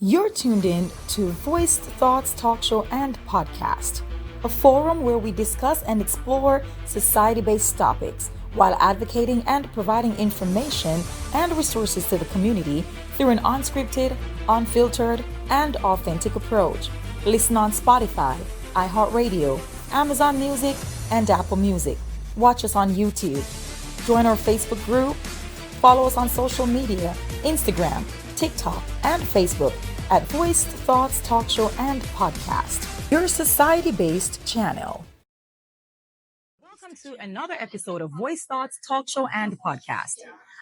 You're tuned in to Voiced Thoughts Talk Show and Podcast, a forum where we discuss and explore society-based topics while advocating and providing information and resources to the community through an unscripted, unfiltered, and authentic approach. Listen on Spotify, iHeartRadio, Amazon Music, and Apple Music. Watch us on YouTube. Join our Facebook group. Follow us on social media, Instagram, TikTok, and Facebook at Voiced Thoughts Talk Show and Podcast, your society-based channel. Welcome to another episode of Voiced Thoughts Talk Show and Podcast.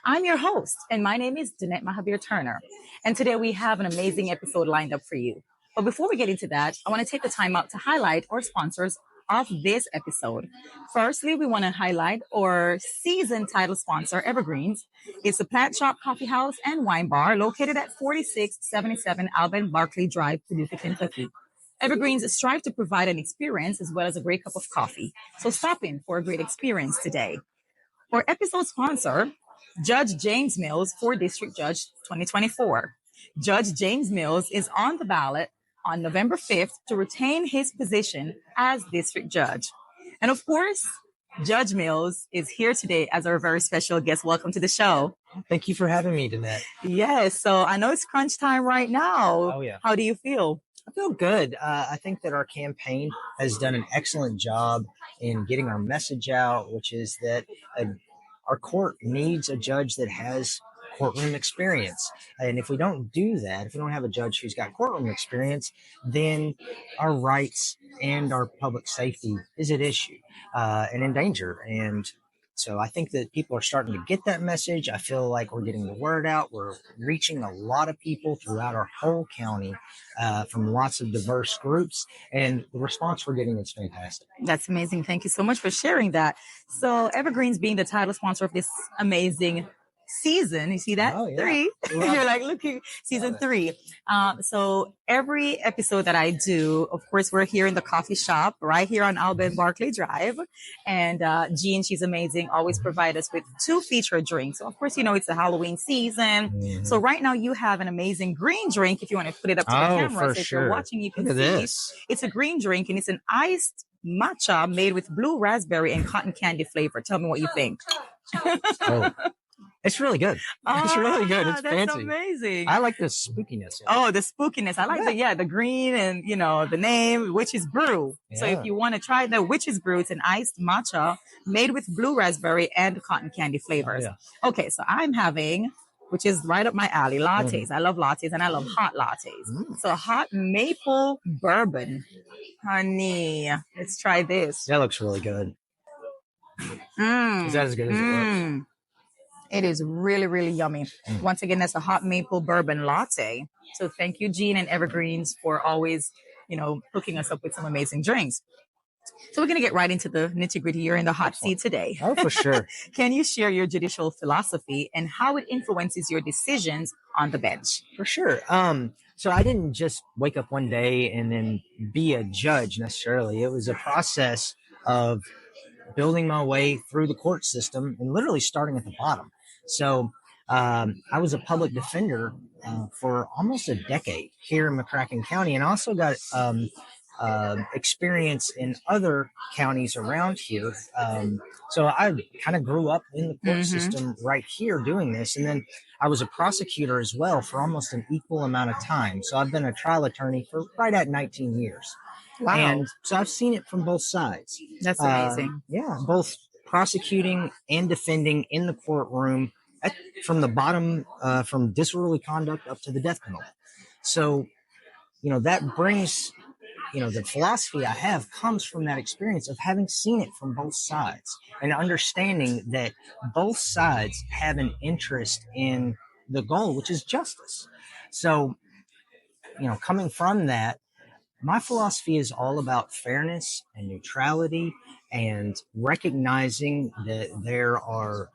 I'm your host, and my name is Danette Mahabeer-Turner. And today we have an amazing episode lined up for you. But before we get into that, I want to take the time out to highlight our sponsors of this episode. Firstly, we want to highlight our season title sponsor, Evergreens. It's a plant shop, coffee house, and wine bar located at 4677 Alben Barclay Drive, Paducah, Kentucky. Evergreens strive to provide an experience as well as a great cup of coffee. So stop in for a great experience today. Our episode sponsor, Judge James Mills for District Judge 2024. Judge James Mills is on the ballot on November 5th to retain his position as district judge. And of course, Judge Mills is here today as our very special guest. Welcome to the show. Thank you for having me, Danette. Yes, so I know it's crunch time right now. Oh, yeah. How do you feel? I feel good. I think that our campaign has done an excellent job in getting our message out, which is that our court needs a judge that has courtroom experience. And if we don't do that, if we don't have a judge who's got courtroom experience, then our rights and our public safety is at issue and in danger. And so I think that people are starting to get that message. I feel like we're getting the word out. We're reaching a lot of people throughout our whole county from lots of diverse groups. And the response we're getting is fantastic. That's amazing. Thank you so much for sharing that. So Evergreens being the title sponsor of this amazing season, you see that? Oh, yeah. 3. You're like, looking, season 3. So every episode that I do, of course, we're here in the coffee shop right here on Alben Barclay Drive. And Jean, she's amazing, always provide us with 2 featured drinks. So of course, you know, it's the Halloween season. Mm-hmm. So right now you have an amazing green drink. If you want to put it up to the camera, so if you're watching, you can see this. It's a green drink and it's an iced matcha made with blue raspberry and cotton candy flavor. Tell me what you think. Oh. It's really good. It's really good. It's that's fancy. Amazing. I like the spookiness. Oh, the spookiness. I like the green and, you know, the name, Witch's Brew. Yeah. So if you want to try the Witch's Brew, it's an iced matcha made with blue raspberry and cotton candy flavors. Oh, yeah. Okay, so I'm having, which is right up my alley, lattes. I love lattes and I love hot lattes. So hot maple bourbon. Honey, let's try this. That looks really good. Is that as good as it looks? It is really, really yummy. Once again, that's a hot maple bourbon latte. So thank you, Jean and Evergreens, for always, you know, hooking us up with some amazing drinks. So we're going to get right into the nitty gritty. You're in the hot seat today. Oh, for sure. Can you share your judicial philosophy and how it influences your decisions on the bench? For sure. So I didn't just wake up one day and then be a judge necessarily. It was a process of building my way through the court system and literally starting at the bottom. So I was a public defender for almost a decade here in McCracken County, and also got experience in other counties around here. So I kind of grew up in the court system right here doing this. And then I was a prosecutor as well for almost an equal amount of time. So I've been a trial attorney for right at 19 years. Wow. And so I've seen it from both sides. That's amazing. Both prosecuting and defending in the courtroom from the bottom, from disorderly conduct up to the death penalty. So, you know, that brings, you know, the philosophy I have comes from that experience of having seen it from both sides and understanding that both sides have an interest in the goal, which is justice. So, you know, coming from that, my philosophy is all about fairness and neutrality and recognizing that there are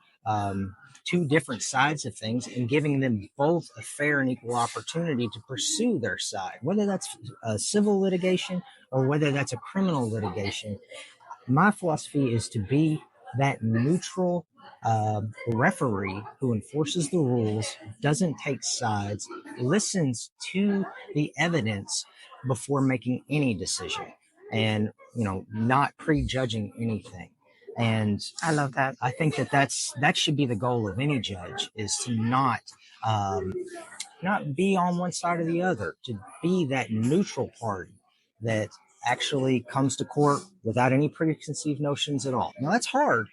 2 different sides of things and giving them both a fair and equal opportunity to pursue their side, whether that's a civil litigation or whether that's a criminal litigation. My philosophy is to be that neutral referee who enforces the rules, doesn't take sides, listens to the evidence before making any decision, and not prejudging anything. And I love that. I think that should be the goal of any judge, is to not be on one side or the other, to be that neutral party that actually comes to court without any preconceived notions at all. Now, that's hard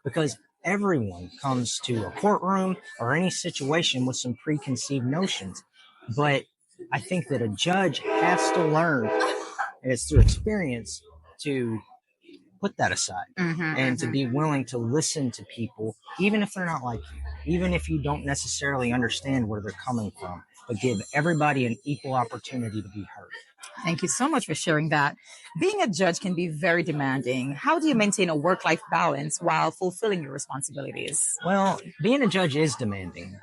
because everyone comes to a courtroom or any situation with some preconceived notions. But I think that a judge has to learn, and it's through experience, to put that aside and to be willing to listen to people, even if they're not like you, even if you don't necessarily understand where they're coming from, but give everybody an equal opportunity to be heard. Thank you so much for sharing that. Being a judge can be very demanding. How do you maintain a work-life balance while fulfilling your responsibilities? Well, being a judge is demanding.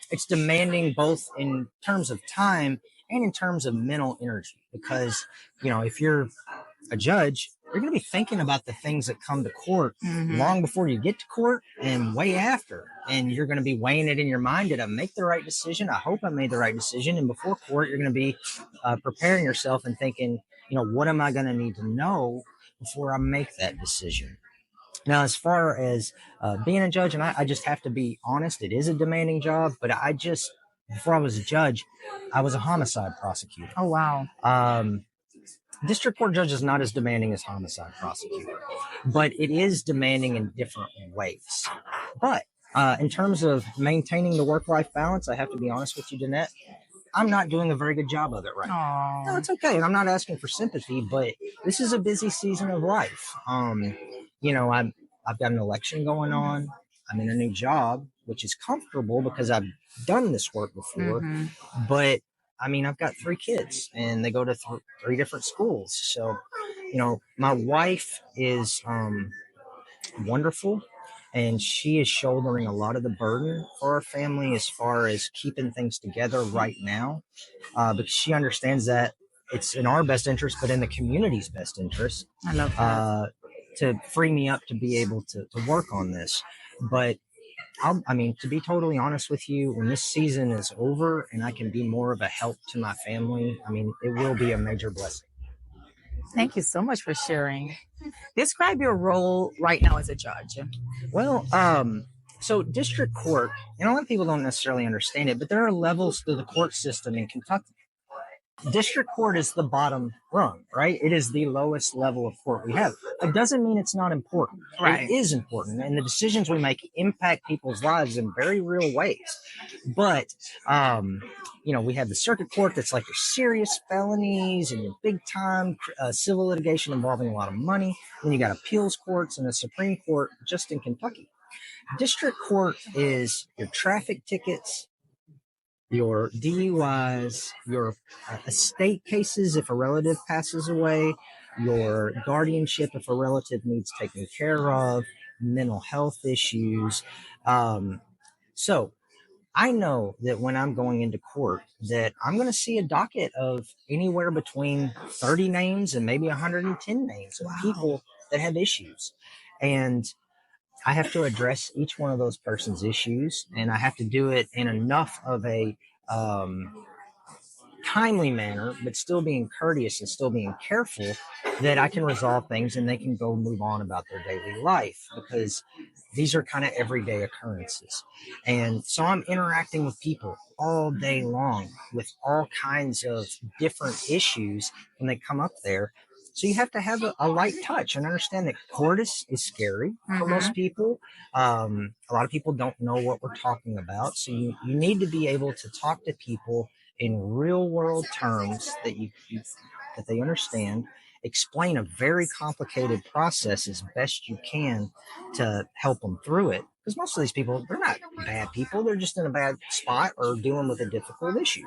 It's demanding both in terms of time and in terms of mental energy, because, if you're a judge, you're going to be thinking about the things that come to court long before you get to court and way after. And you're going to be weighing it in your mind. Did I make the right decision? I hope I made the right decision. And before court, you're going to be preparing yourself and thinking, what am I going to need to know before I make that decision? Now, as far as being a judge, and I just have to be honest, it is a demanding job. But before I was a judge, I was a homicide prosecutor. Oh, wow. District court judge is not as demanding as homicide prosecutor, but it is demanding in different ways. But in terms of maintaining the work-life balance, I have to be honest with you, Danette, I'm not doing a very good job of it right now. No, it's okay. And I'm not asking for sympathy, but this is a busy season of life. I've got an election going on. I'm in a new job, which is comfortable because I've done this work before, but I've got 3 kids and they go to 3 different schools. So, my wife is wonderful, and she is shouldering a lot of the burden for our family as far as keeping things together right now, because she understands that it's in our best interest, but in the community's best interest. I love that. To free me up to be able to work on this. But to be totally honest with you, when this season is over and I can be more of a help to my family, it will be a major blessing. Thank you so much for sharing. Describe your role right now as a judge. Well, so district court, and a lot of people don't necessarily understand it, but there are levels to the court system in Kentucky. District court is the bottom rung, right? It is the lowest level of court we have. It doesn't mean it's not important. Right. It is important, and the decisions we make impact people's lives in very real ways. But, we have the circuit court that's like your serious felonies and your big time civil litigation involving a lot of money. Then you got appeals courts and a Supreme Court just in Kentucky. District court is your traffic tickets, your DUIs, your estate cases if a relative passes away, your guardianship if a relative needs taken care of, mental health issues. So I know that when I'm going into court that I'm going to see a docket of anywhere between 30 names and maybe 110 names of people that have issues. And I have to address each one of those person's issues, and I have to do it in enough of a timely manner, but still being courteous and still being careful that I can resolve things and they can go move on about their daily life, because these are kind of everyday occurrences. And so I'm interacting with people all day long with all kinds of different issues when they come up there. So you have to have a light touch and understand that court is scary for most people. A lot of people don't know what we're talking about. So you need to be able to talk to people in real world terms that that they understand, explain a very complicated process as best you can to help them through it. Because most of these people, they're not bad people. They're just in a bad spot or dealing with a difficult issue.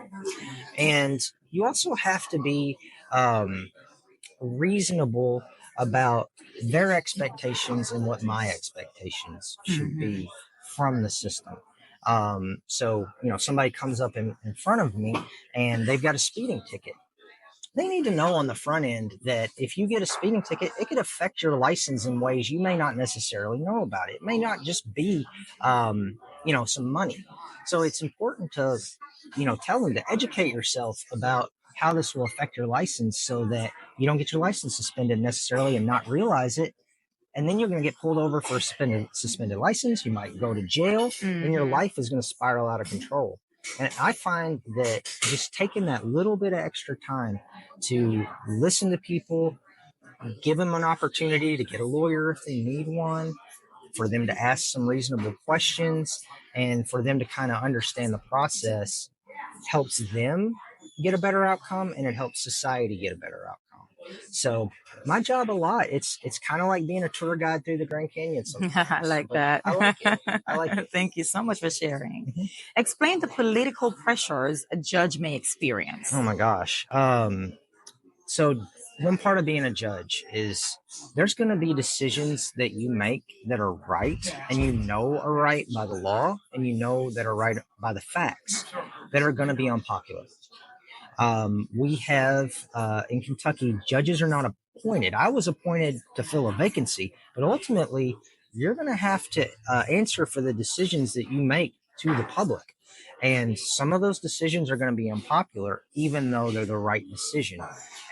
And you also have to be reasonable about their expectations and what my expectations should be from the system. So, somebody comes up in front of me and they've got a speeding ticket. they need to know on the front end that if you get a speeding ticket, it could affect your license in ways you may not necessarily know about. It may not just be, some money. So it's important to, tell them to educate yourself about how this will affect your license so that you don't get your license suspended necessarily and not realize it. And then you're going to get pulled over for a suspended license. You might go to jail, and your life is going to spiral out of control. And I find that just taking that little bit of extra time to listen to people, give them an opportunity to get a lawyer if they need one, for them to ask some reasonable questions, and for them to kind of understand the process helps them get a better outcome, and it helps society get a better outcome. So my job a lot, it's kind of like being a tour guide through the Grand Canyon sometimes. I like that. I like it. I like it. Thank you so much for sharing. Explain the political pressures a judge may experience. Oh my gosh. So one part of being a judge is there's going to be decisions that you make that are right, and are right by the law, and that are right by the facts, that are going to be unpopular. We have in Kentucky, judges are not appointed. I was appointed to fill a vacancy, but ultimately you're going to have to answer for the decisions that you make to the public. And some of those decisions are going to be unpopular, even though they're the right decision.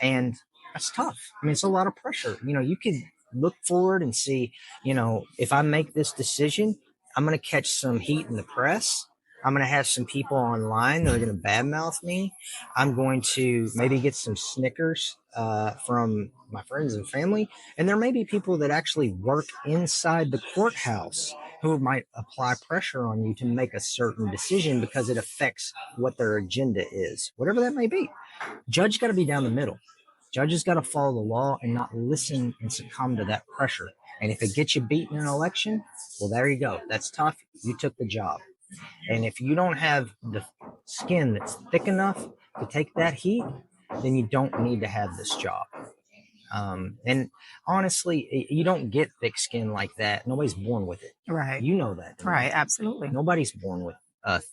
And that's tough. I mean, it's a lot of pressure. You could look forward and see, if I make this decision, I'm going to catch some heat in the press. I'm going to have some people online that are going to badmouth me. I'm going to maybe get some snickers from my friends and family. And there may be people that actually work inside the courthouse who might apply pressure on you to make a certain decision because it affects what their agenda is, whatever that may be. Judge got to be down the middle. Judges got to follow the law and not listen and succumb to that pressure. And if it gets you beat in an election, well, there you go. That's tough. You took the job. And if you don't have the skin that's thick enough to take that heat, then you don't need to have this job. And honestly, you don't get thick skin like that. Nobody's born with it. Right. You know that. Right. Absolutely. Nobody's born with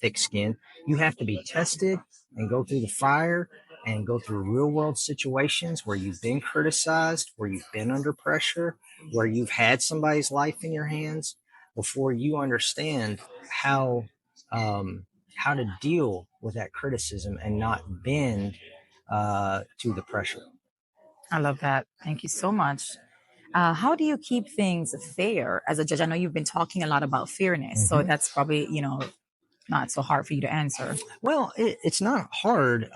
thick skin. You have to be tested and go through the fire and go through real world situations where you've been criticized, where you've been under pressure, where you've had somebody's life in your hands before you understand how to deal with that criticism and not bend to the pressure. I love that. Thank you so much. How do you keep things fair as a judge? I know you've been talking a lot about fairness, so that's probably, not so hard for you to answer. Well, it's not hard,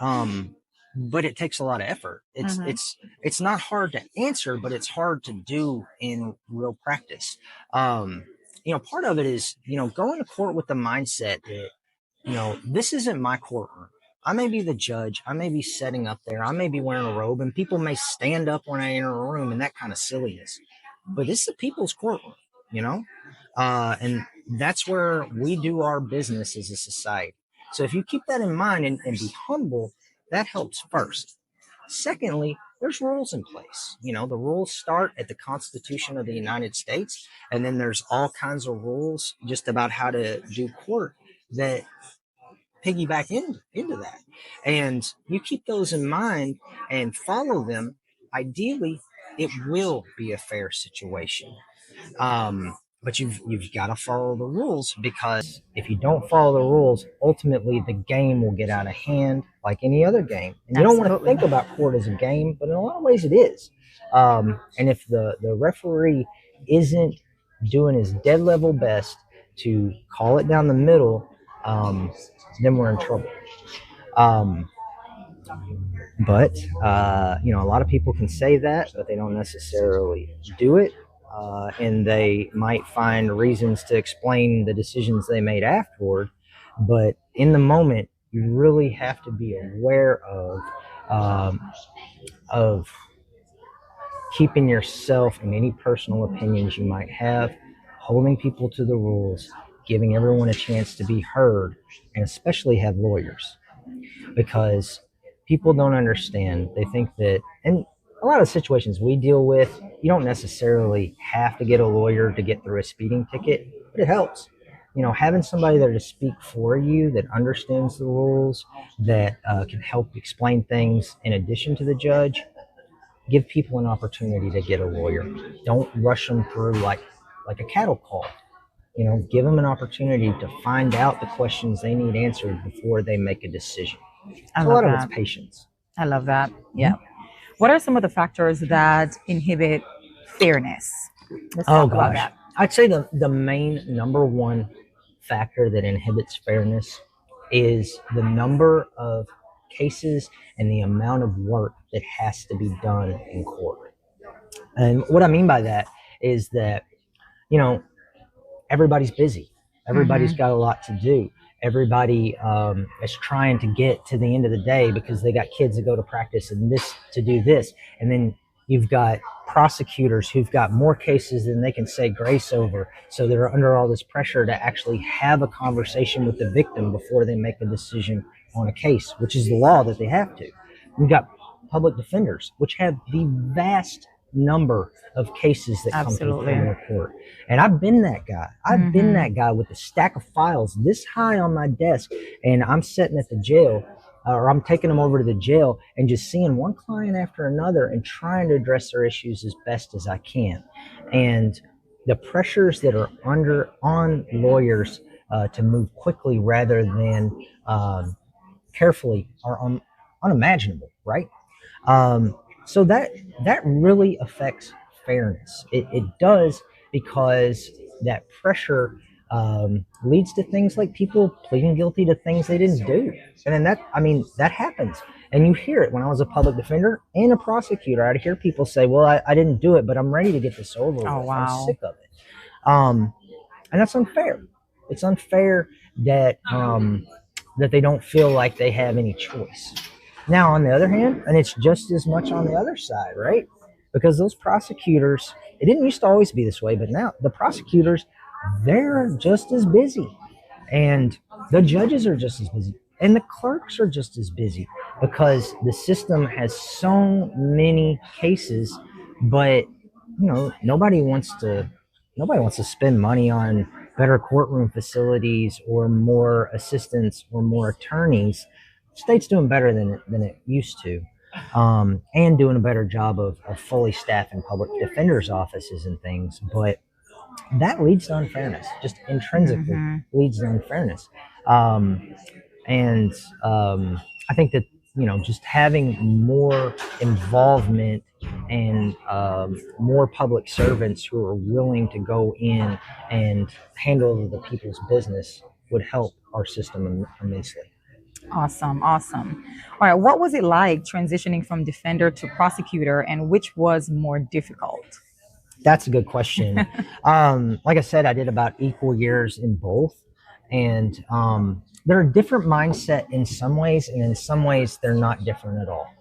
but it takes a lot of effort. It's not hard to answer, but it's hard to do in real practice. Part of it is, going to court with the mindset that, this isn't my courtroom. I may be the judge. I may be setting up there. I may be wearing a robe, and people may stand up when I enter a room and that kind of silliness. But this is the people's courtroom, and that's where we do our business as a society. So if you keep that in mind and be humble, that helps first. Secondly, there's rules in place. The rules start at the Constitution of the United States, and then there's all kinds of rules just about how to do court that piggyback into that. And you keep those in mind and follow them. Ideally, it will be a fair situation. But you've got to follow the rules, because if you don't follow the rules, ultimately the game will get out of hand like any other game. And you don't want to think about court as a game, but in a lot of ways it is. And if the referee isn't doing his dead level best to call it down the middle, then we're in trouble. But a lot of people can say that, but they don't necessarily do it. And they might find reasons to explain the decisions they made afterward. But in the moment, you really have to be aware of keeping yourself and any personal opinions you might have, holding people to the rules, giving everyone a chance to be heard, and especially have lawyers. Because people don't understand. They think that, and a lot of situations we deal with, you don't necessarily have to get a lawyer to get through a speeding ticket, but it helps. having somebody there to speak for you that understands the rules, that can help explain things in addition to the judge, give people an opportunity to get a lawyer. Don't rush them through like a cattle call. Give them an opportunity to find out the questions they need answered before they make a decision. I So a love lot of that. it's patience. I love that. Yeah. What are some of the factors that inhibit fairness? Let's talk about that. I'd say the main number one factor that inhibits fairness is the number of cases and the amount of work that has to be done in court. And what I mean by that is that, everybody's busy. Everybody's got a lot to do. Everybody is trying to get to the end of the day because they got kids to go to practice and this to do this. And then you've got prosecutors who've got more cases than they can say grace over. So they're under all this pressure to actually have a conversation with the victim before they make a decision on a case, which is the law that they have to. We've got public defenders, which have the vast number of cases that come through criminal court. And I've been that guy. I've been that guy with a stack of files this high on my desk, and I'm sitting at the jail, or I'm taking them over to the jail and just seeing one client after another and trying to address their issues as best as I can. And the pressures that are on lawyers to move quickly rather than carefully are unimaginable, right? So that really affects fairness. It does, because that pressure leads to things like people pleading guilty to things they didn't do. And then that happens. And you hear it. When I was a public defender and a prosecutor, I'd hear people say, well, I didn't do it, but I'm ready to get this over with. Wow. I'm sick of it. And that's unfair. It's unfair that they don't feel like they have any choice. Now, on the other hand, and it's just as much on the other side, right? Because those prosecutors, it didn't used to always be this way, but now the prosecutors, they're just as busy. And the judges are just as busy. And the clerks are just as busy, because the system has so many cases, but nobody wants to spend money on better courtroom facilities or more assistants or more attorneys. State's doing better than it used to, and doing a better job of fully staffing public defenders' offices and things. But that leads to unfairness, just intrinsically leads to unfairness. And I think that, just having more involvement and more public servants who are willing to go in and handle the people's business would help our system immensely. Awesome. All right. What was it like transitioning from defender to prosecutor, and which was more difficult? That's a good question. Like I said, I did about equal years in both. And they're a different mindset in some ways, and in some ways they're not different at all.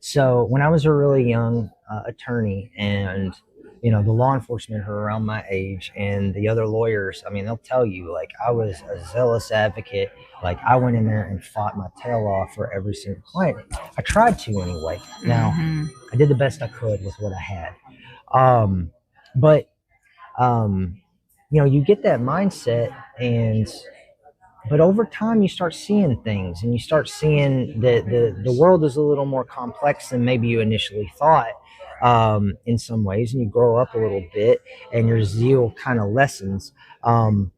So when I was a really young attorney, and the law enforcement who are around my age and the other lawyers, they'll tell you, like, I was a zealous advocate. Like, I went in there and fought my tail off for every single client. I tried to anyway. Now, I did the best I could with what I had. But you get that mindset, but over time you start seeing things, and you start seeing that the world is a little more complex than maybe you initially thought, in some ways, and you grow up a little bit and your zeal kind of lessens. And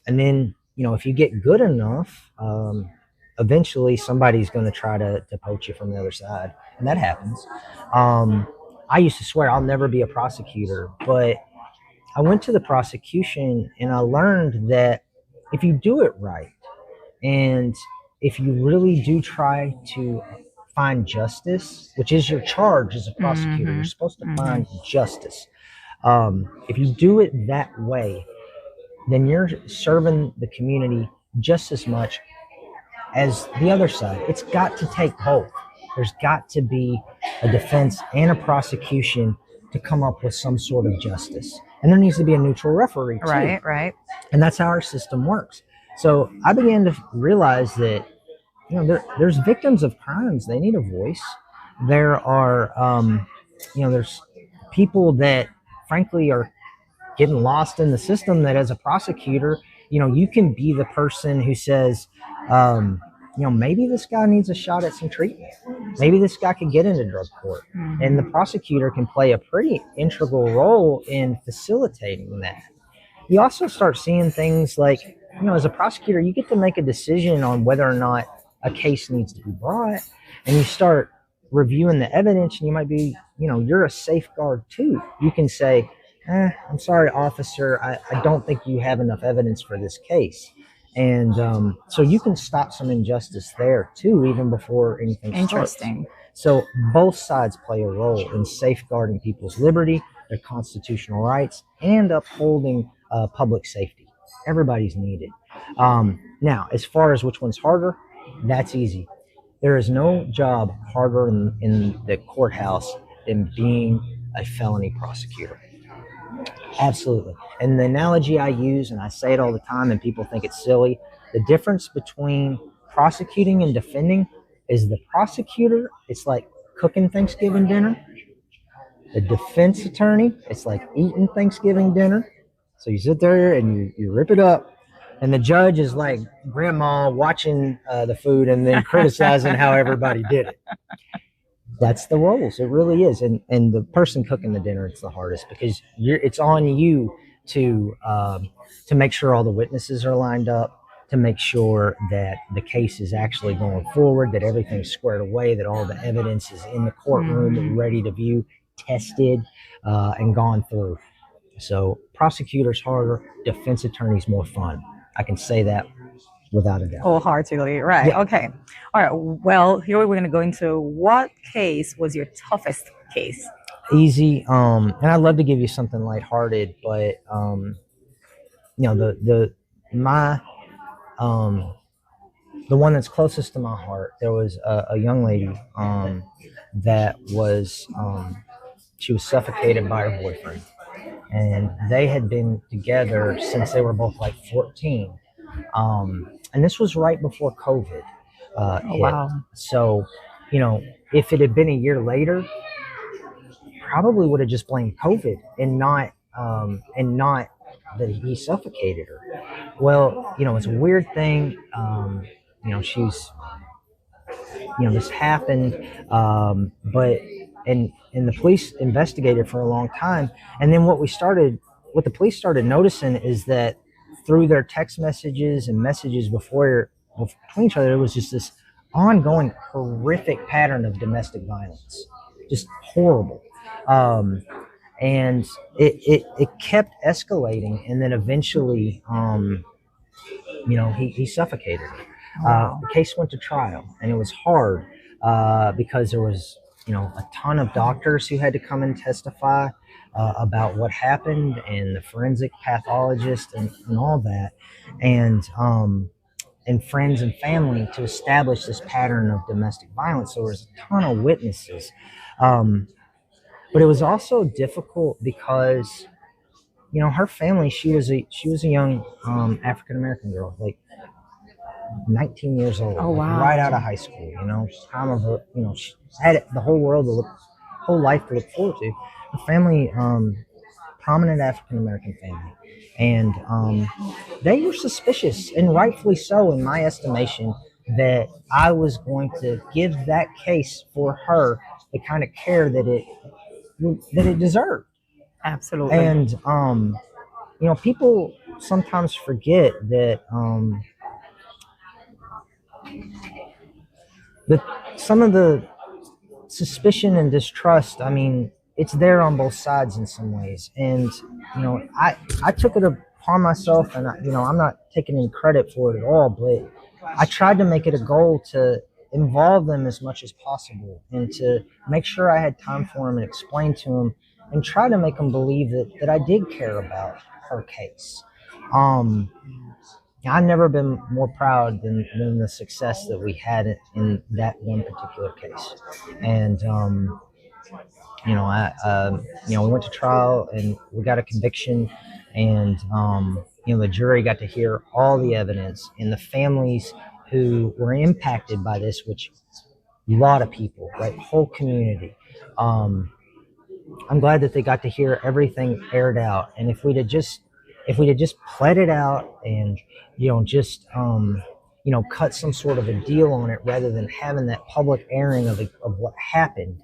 then, if you get good enough, eventually somebody's going to try to poach you from the other side. And that happens. I used to swear I'll never be a prosecutor, but I went to the prosecution and I learned that if you do it right, and if you really do try to find justice, which is your charge as a prosecutor, you're supposed to find justice. If you do it that way, then you're serving the community just as much as the other side. It's got to take both. There's got to be a defense and a prosecution to come up with some sort of justice. And there needs to be a neutral referee too. Right. And that's how our system works. So I began to realize that, there's victims of crimes. They need a voice. There are, there's people that frankly are getting lost in the system that as a prosecutor, You can be the person who says, maybe this guy needs a shot at some treatment. Maybe this guy could get into drug court. And the prosecutor can play a pretty integral role in facilitating that. You also start seeing things like, as a prosecutor, you get to make a decision on whether or not a case needs to be brought. And you start reviewing the evidence, and you might be, you're a safeguard too. You can say, I'm sorry, officer, I don't think you have enough evidence for this case. And so you can stop some injustice there too, even before anything starts. Interesting. So both sides play a role in safeguarding people's liberty, their constitutional rights, and upholding public safety. Everybody's needed. Now, as far as which one's harder, that's easy. There is no job harder in the courthouse than being a felony prosecutor. Absolutely. And the analogy I use, and I say it all the time, and people think it's silly, the difference between prosecuting and defending is the prosecutor, it's like cooking Thanksgiving dinner. The defense attorney, it's like eating Thanksgiving dinner. So you sit there and you rip it up. And the judge is like grandma watching the food and then criticizing how everybody did it. That's the roles. It really is. And the person cooking the dinner, it's the hardest because it's on you to make sure all the witnesses are lined up, to make sure that the case is actually going forward, that everything's squared away, that all the evidence is in the courtroom, ready to view, tested, and gone through. So prosecutors harder, defense attorneys more fun. I can say that without a doubt. Wholeheartedly, right. Yeah. Okay. All right. Well, here we're going to go into what case was your toughest case? Easy. And I'd love to give you something lighthearted, but the one that's closest to my heart, there was a young lady that was she was suffocated by her boyfriend. And they had been together since they were both like 14. And this was right before COVID hit. Wow. So, if it had been a year later, probably would have just blamed COVID and not that he suffocated her. Well, it's a weird thing. She's, this happened, but and the police investigated for a long time. And then what the police started noticing is that through their text messages and messages between each other, there was just this ongoing horrific pattern of domestic violence, just horrible. And it kept escalating. And then eventually, he suffocated her. The case went to trial, and it was hard because there was, a ton of doctors who had to come and testify about what happened, and the forensic pathologist and all that, and friends and family to establish this pattern of domestic violence. So there was a ton of witnesses. But it was also difficult because, her family, she was a young African-American girl, like 19 years old. Oh, wow. Right out of high school, time of her, she had the whole life to look forward to. Her family, prominent African-American family. And they were suspicious, and rightfully so, in my estimation, that I was going to give that case for her the kind of care that it deserved. Absolutely. And, people sometimes forget that some of the suspicion and distrust, it's there on both sides in some ways. And, I took it upon myself, and, I'm not taking any credit for it at all, but I tried to make it a goal to involve them as much as possible and to make sure I had time for them and explain to them and try to make them believe that I did care about her case. I've never been more proud than the success that we had in that one particular case. And, we went to trial and we got a conviction, and, the jury got to hear all the evidence, and the families who were impacted by this, which a lot of people, right, whole community. I'm glad that they got to hear everything aired out. And if we'd have just if we had just pled it out and, just, cut some sort of a deal on it rather than having that public airing of what happened,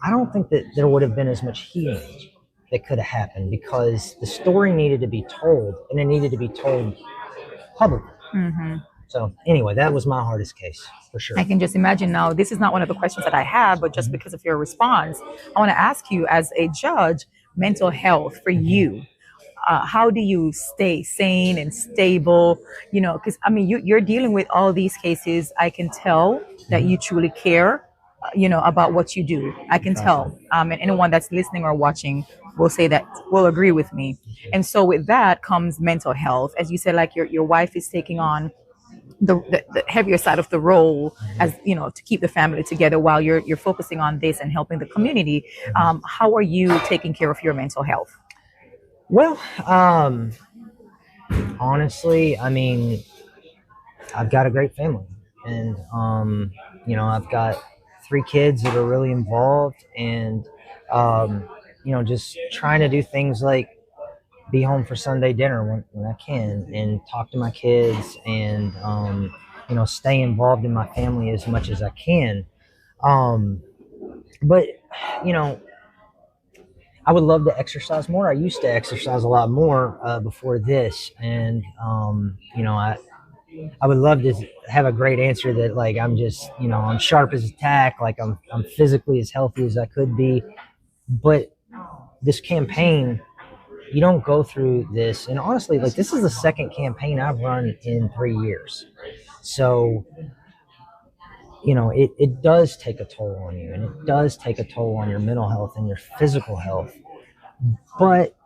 I don't think that there would have been as much healing that could have happened, because the story needed to be told, and it needed to be told publicly. Mm-hmm. So anyway, that was my hardest case, for sure. I can just imagine now, this is not one of the questions that I have, but just because of your response, I want to ask you, as a judge, mental health for you. How do you stay sane and stable? Because you're dealing with all these cases. I can tell that you truly care, about what you do. I can tell. And anyone that's listening or watching will say that, will agree with me. And so with that comes mental health. As you said, like your wife is taking on the heavier side of the role, as to keep the family together while you're focusing on this and helping the community. How are you taking care of your mental health? Well, honestly, I've got a great family, and I've got 3 kids that are really involved, and just trying to do things like be home for Sunday dinner when I can, and talk to my kids, and stay involved in my family as much as I can. But I would love to exercise more. I used to exercise a lot more before this, and I would love to have a great answer that, like, I'm just, I'm sharp as a tack, like I'm physically as healthy as I could be. But this campaign, you don't go through this, and honestly, like, this is the second campaign I've run in 3 years. So, it does take a toll on you, and it does take a toll on your mental health and your physical health. But,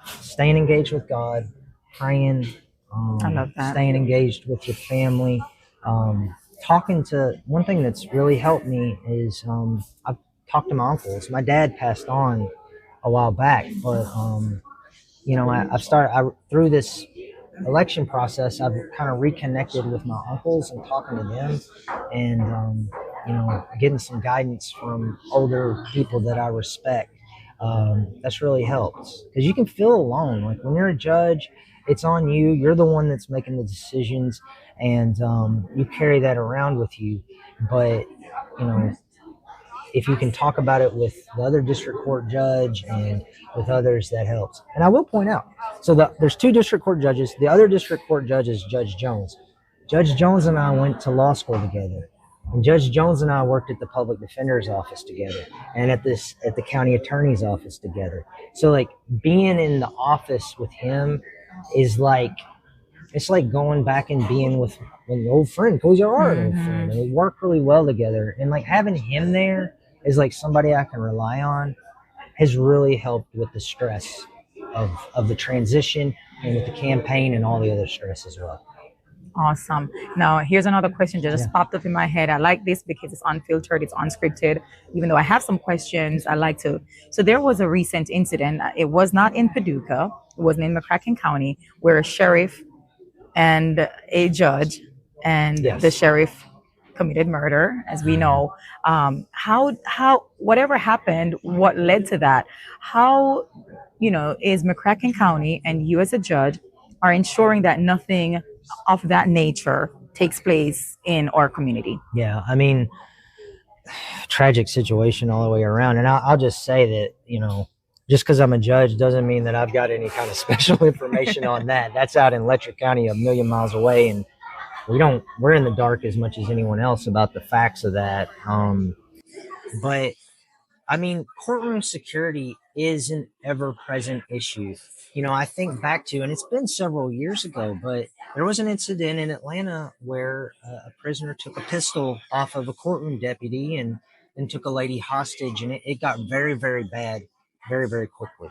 staying engaged with God, praying, I love that. Staying engaged with your family, talking to, one thing that's really helped me is I've talked to my uncles. My dad passed on a while back, but through this election process, I've kind of reconnected with my uncles and talking to them, and getting some guidance from older people that I respect. That's really helped, because you can feel alone. Like, when you're a judge, it's on you. You're the one that's making the decisions, and you carry that around with you. But if you can talk about it with the other district court judge and with others, that helps. And I will point out, so there's 2 district court judges. The other district court judge is Judge Jones. Judge Jones and I went to law school together. And Judge Jones and I worked at the public defender's office together, and at the county attorney's office together. So, like, being in the office with him is like, it's like going back and being with an old friend, because you're an old friend, and we work really well together. And, like, having him there is like somebody I can rely on, has really helped with the stress of the transition, and with the campaign and all the other stress as well. Awesome. Now, here's another question that just popped up in my head. I like this because it's unfiltered, it's unscripted. Even though I have some questions, I like to. So there was a recent incident. It was not in Paducah. It wasn't in McCracken County, where a sheriff and a judge and the sheriff committed murder, as we know. How whatever happened, what led to that? How, is McCracken County and you as a judge are ensuring that nothing of that nature takes place in our community? Yeah, tragic situation all the way around. And I'll just say that, just because I'm a judge doesn't mean that I've got any kind of special information on that. That's out in Letcher County, a million miles away, and we're in the dark as much as anyone else about the facts of that. But courtroom security is an ever-present issue. I think back to, and it's been several years ago, but there was an incident in Atlanta where a prisoner took a pistol off of a courtroom deputy and took a lady hostage, and it got very, very bad very, very quickly.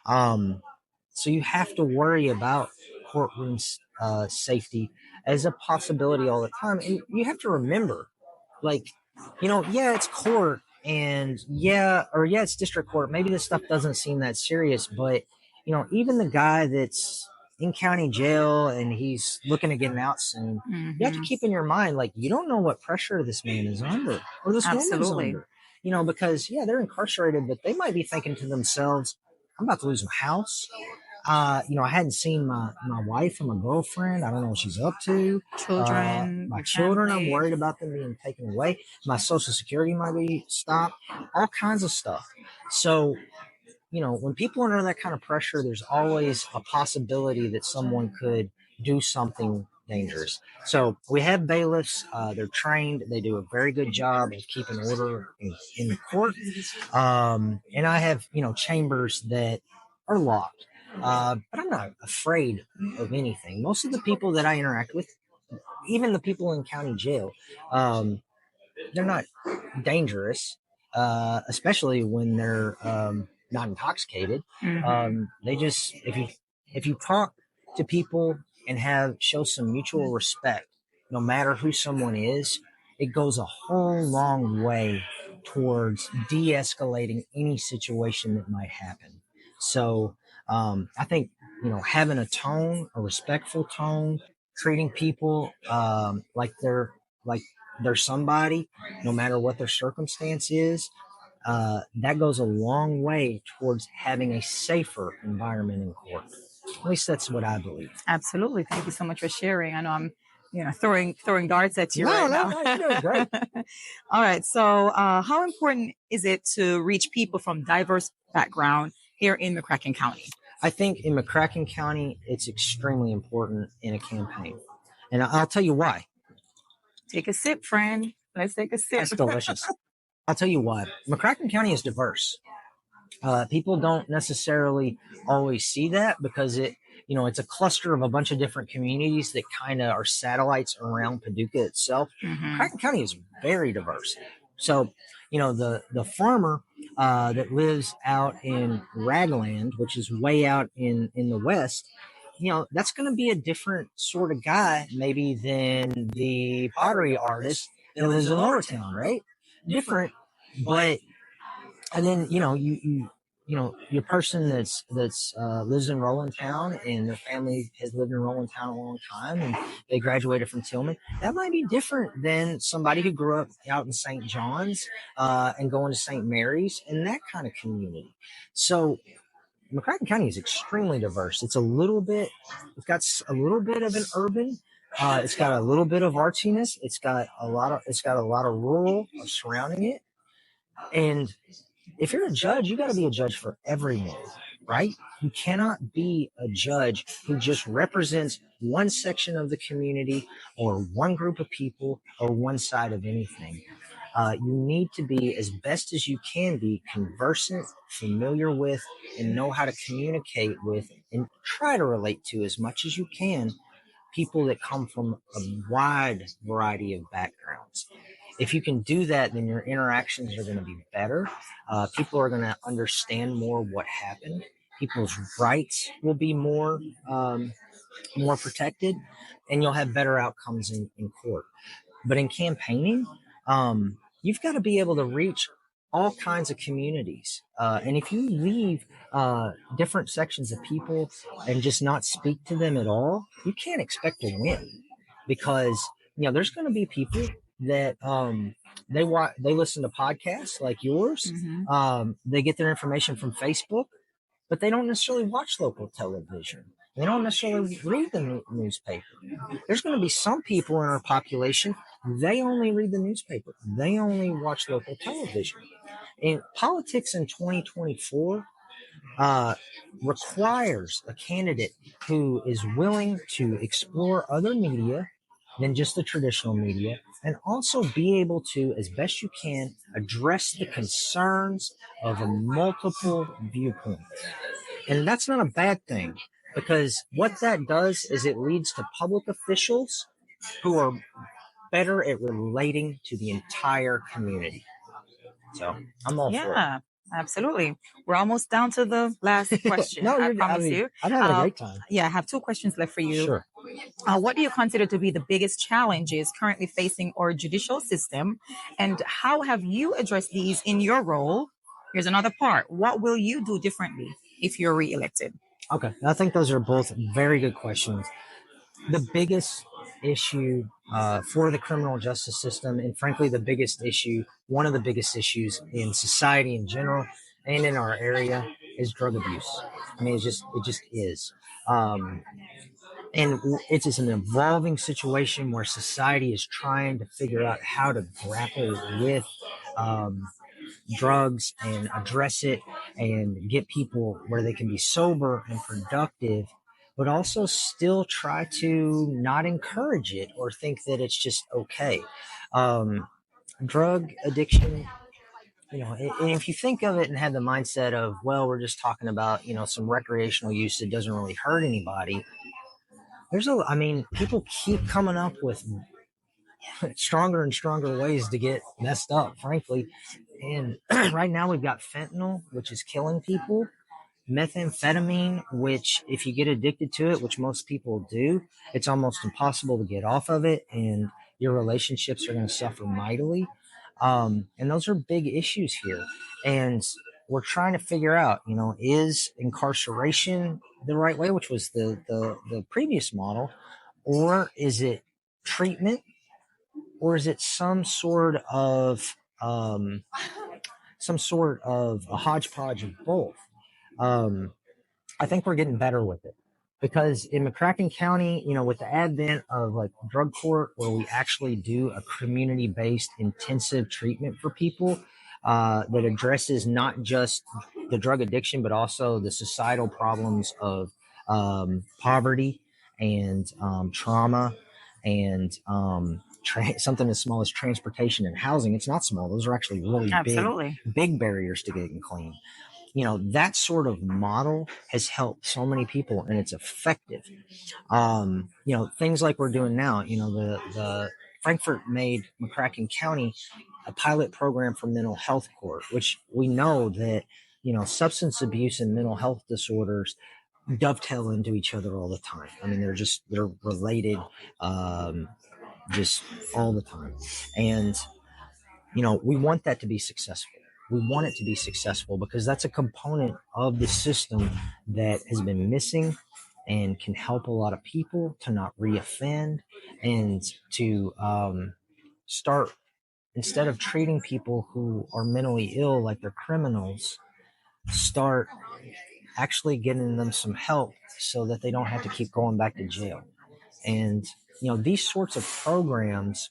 So you have to worry about courtroom safety as a possibility all the time. And you have to remember, it's court, and it's district court. Maybe this stuff doesn't seem that serious, but even the guy that's in county jail and he's looking to get out soon, you have to keep in your mind, you don't know what pressure this man is under, or this woman's under. Because they're incarcerated, but they might be thinking to themselves, I'm about to lose my house. I hadn't seen my wife and my girlfriend. I don't know what she's up to. Children, my children, I'm worried about them being taken away. My Social Security might be stopped. All kinds of stuff. So, when people are under that kind of pressure, there's always a possibility that someone could do something dangerous. So we have bailiffs. They're trained. They do a very good job of keeping order in the court. And I have, chambers that are locked. But I'm not afraid of anything. Most of the people that I interact with, even the people in county jail, they're not dangerous, especially when they're not intoxicated. They just, if you talk to people and show some mutual respect, no matter who someone is, it goes a whole long way towards de-escalating any situation that might happen. So I think, having a respectful tone, treating people like they're somebody, no matter what their circumstance is, that goes a long way towards having a safer environment in court. At least that's what I believe. Absolutely. Thank you so much for sharing. I know I'm, throwing darts at you right now. No, you're doing great. All right. So, how important is it to reach people from diverse background here in McCracken County? I think in McCracken County, it's extremely important in a campaign. And I'll tell you why. Take a sip, friend. Let's take a sip. That's delicious. I'll tell you why. McCracken County is diverse. People don't necessarily always see that because it's a cluster of a bunch of different communities that kind of are satellites around Paducah itself. McCracken County is very diverse. So, the farmer that lives out in Ragland, which is way out in the west, that's going to be a different sort of guy maybe than the pottery artist that lives in Lower Town, right? Different, but and then your person that's lives in Roland Town and their family has lived in Roland Town a long time and they graduated from Tillman, that might be different than somebody who grew up out in St. John's and going to St. Mary's and that kind of community. So McCracken County is extremely diverse. It's got a little bit of an urban. It's got a little bit of artsiness. It's got a lot of rural surrounding it. And if you're a judge, you got to be a judge for everyone, right? You cannot be a judge who just represents one section of the community or one group of people or one side of anything. You need to be, as best as you can be, conversant, familiar with, and know how to communicate with and try to relate to as much as you can people that come from a wide variety of backgrounds. If you can do that, then your interactions are going to be better. People are going to understand more what happened. People's rights will be more protected, and you'll have better outcomes in court. But in campaigning, you've got to be able to reach all kinds of communities. And if you leave different sections of people and just not speak to them at all, you can't expect to win because, there's going to be people that they listen to podcasts like yours. They get their information from Facebook, but they don't necessarily watch local television. They don't necessarily read the newspaper. There's going to be some people in our population, they only read the newspaper. They only watch local television. And politics in 2024 requires a candidate who is willing to explore other media than just the traditional media and also be able to, as best you can, address the concerns of a multiple viewpoints. And that's not a bad thing because what that does is it leads to public officials who are better at relating to the entire community. So I'm all for it. Yeah, absolutely. We're almost down to the last question. I promise you. I'm having a great time. Yeah, I have 2 questions left for you. Sure. What do you consider to be the biggest challenges currently facing our judicial system? And how have you addressed these in your role? Here's another part. What will you do differently if you're reelected? Okay. I think those are both very good questions. The biggest issue for the criminal justice system, and frankly, one of the biggest issues in society in general and in our area is drug abuse. I mean, it just is. And it's just an evolving situation where society is trying to figure out how to grapple with drugs and address it and get people where they can be sober and productive, but also still try to not encourage it or think that it's just okay. Drug addiction, and if you think of it and have the mindset of, well, we're just talking about, some recreational use that doesn't really hurt anybody. People keep coming up with stronger and stronger ways to get messed up, frankly. And right now we've got fentanyl, which is killing people, methamphetamine, which if you get addicted to it, which most people do, it's almost impossible to get off of it, and your relationships are going to suffer mightily. And those are big issues here. And we're trying to figure out, is incarceration the right way, which was the previous model, or is it treatment, or is it some sort of a hodgepodge of both? I think we're getting better with it, because in McCracken County, with the advent of like drug court, where we actually do a community-based intensive treatment for people that addresses not just the drug addiction, but also the societal problems of poverty and trauma and something as small as transportation and housing. It's not small. Those are actually really big barriers to getting clean. That sort of model has helped so many people, and it's effective. Things like we're doing now, the Frankfurt made McCracken County a pilot program for mental health court, which we know that, substance abuse and mental health disorders dovetail into each other all the time. I mean, they're related, just all the time. And, we want that to be successful. We want it to be successful because that's a component of the system that has been missing and can help a lot of people to not reoffend and to start, instead of treating people who are mentally ill like they're criminals, start actually getting them some help so that they don't have to keep going back to jail. And, these sorts of programs,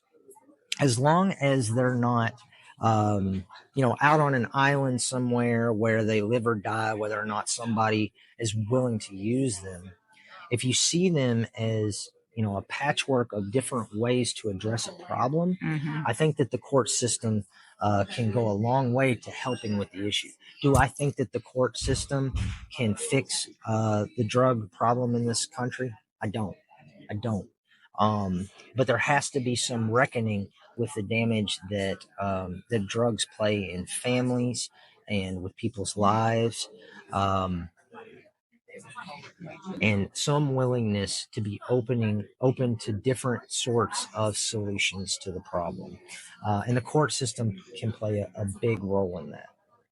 as long as they're not out on an island somewhere where they live or die, whether or not somebody is willing to use them, if you see them as, a patchwork of different ways to address a problem, I think that the court system can go a long way to helping with the issue. Do I think that the court system can fix the drug problem in this country? I don't. But there has to be some reckoning with the damage that that drugs play in families and with people's lives, and some willingness to be open to different sorts of solutions to the problem. And the court system can play a big role in that.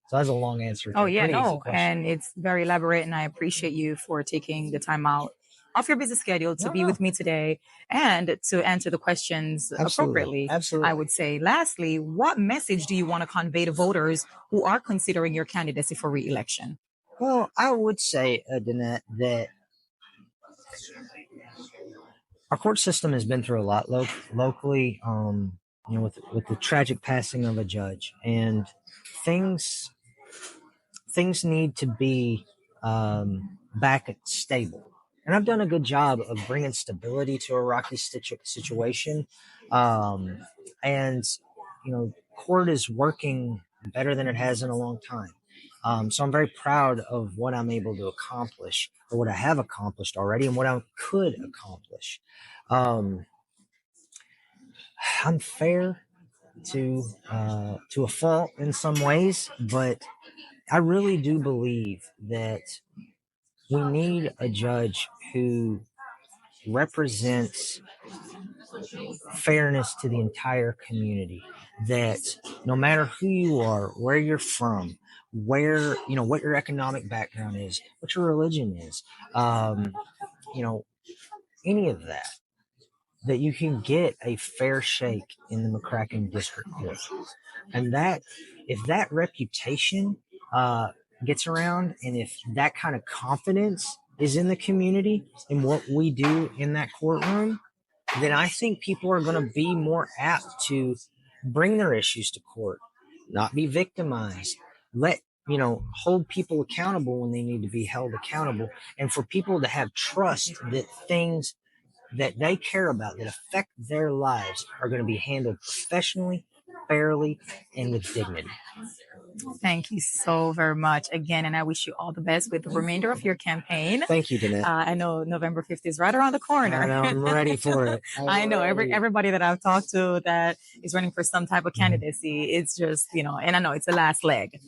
So that's a long answer. Oh, yeah, no. And it's very elaborate, and I appreciate you for taking the time out off your busy schedule to be with me today and to answer the questions appropriately. Absolutely. I would say, lastly, what message do you want to convey to voters who are considering your candidacy for re-election? Well, I would say, Danette, that our court system has been through a lot locally, with the tragic passing of a judge, and things need to be back stable. And I've done a good job of bringing stability to a rocky situation. And, court is working better than it has in a long time. So I'm very proud of what I'm able to accomplish, or what I have accomplished already, and what I could accomplish. I'm fair to a fault in some ways, but I really do believe that we need a judge who represents fairness to the entire community, that no matter who you are, where you're from, where, what your economic background is, what your religion is, any of that you can get a fair shake in the McCracken District Court. And that, if that reputation gets around, and if that kind of confidence is in the community in what we do in that courtroom, then I think people are going to be more apt to bring their issues to court, not be victimized, hold people accountable when they need to be held accountable, and for people to have trust that things that they care about that affect their lives are going to be handled professionally, fairly, and with dignity. Thank you so very much again, and I wish you all the best with the remainder of your campaign. Thank you, Danette. I know November 5th is right around the corner. I know, I'm ready for it. I know everybody that I've talked to that is running for some type of candidacy, it's just, and I know it's the last leg.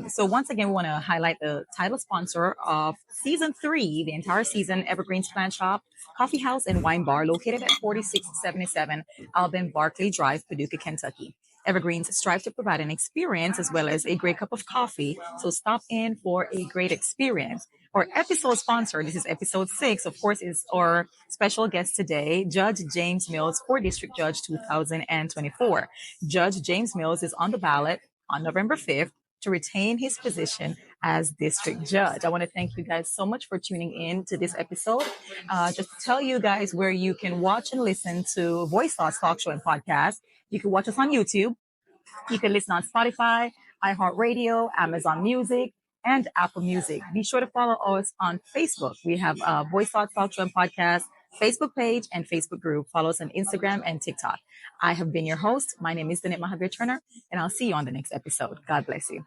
So once again, we want to highlight the title sponsor of season 3, the entire season, Evergreen's Plant Shop, Coffee House and Wine Bar, located at 4677 Alban Barclay Drive, Paducah, Kentucky. Evergreens strive to provide an experience as well as a great cup of coffee. So stop in for a great experience. Our episode sponsor, this is episode 6, of course, is our special guest today, Judge James Mills, 4th District Judge 2024. Judge James Mills is on the ballot on November 5th to retain his position as district judge. I want to thank you guys so much for tuning in to this episode. Just to tell you guys where you can watch and listen to Voice Thoughts Talk Show and Podcast. You can watch us on YouTube. You can listen on Spotify, iHeartRadio, Amazon Music, and Apple Music. Be sure to follow us on Facebook. We have Voice Thoughts Talk Show and Podcast Facebook page and Facebook group. Follow us on Instagram and TikTok. I have been your host. My name is Danette Mahabeer-Turner, and I'll see you on the next episode. God bless you.